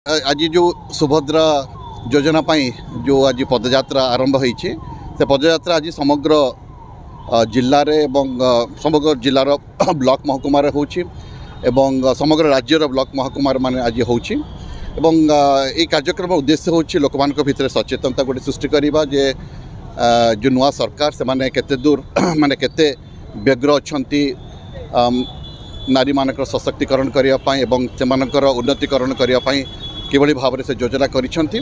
आज जो सुभद्रा योजना जो आज पदयात्रा आरंभ होती से पदयात्रा आज समग्र जिले में समग्र जिलार ब्लॉक महकुमार होची समग्र राज्यर ब्लॉक महकुमार मान आज होची ये कार्यक्रम उद्देश्य होची लोक मान भितर सचेतनता गोटे सृष्टि करवा जे जो नुआ सरकार से माने केते दूर माने केते व्यग्र अच्छी नारी मानकर सशक्तिकरण करने से उन्नतिकरण करने किभली भाव से योजना करिसेंती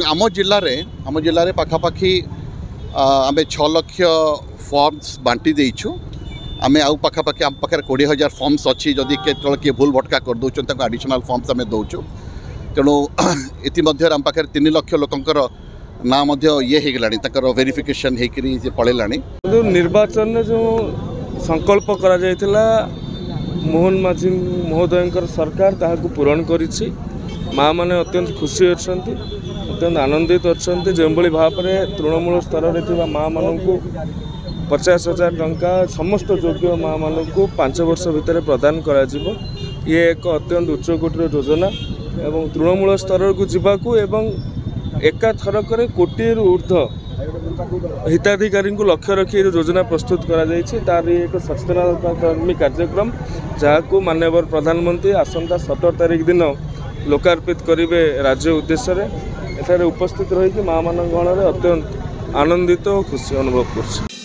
आम जिले में पाखापाखी आम 6 लाख फॉर्म्स बांटी देइछु आम आउ पाखापाखी आम पाखे 20,000 फॉर्म्स अच्छी जदि केवल किए भूल भटका कर दौरान आडिशनल फॉर्म्स आम दौचु तेणु इतिमध्य आम पाखे 3 लाख लोकंकर ना ये हो वेरिफिकेशन होकर पलैला निर्वाचन में जो संकल्प करा जायतिला मोहन माझी महोदय सरकार ताहाकु पूरण करिछि। माँ मैंने अत्यंत खुशी अच्छा अत्यंत आनंदित अच्छा जो भाव में तृणमूल स्तर में माँ मान को 50,000 टंका समस्त योग्य माँ मान को 5 वर्ष भितर प्रदान कर ये एक अत्यंत उच्चकोटर योजना एवं तृणमूल स्तर को जावाकू एका थरक कोटी ऊर्ध्व हिताधिकारी को लक्ष्य रखी योजना प्रस्तुत तार एक सचेतनता कार्यक्रम जहाँ माननीय प्रधानमंत्री आसंता 17 तारीख दिन लोकार्पित करेंगे राज्य उद्देश्य एठारे उपस्थित रही माँ मान गण अत्यंत आनंदित और खुशी अनुभव कर।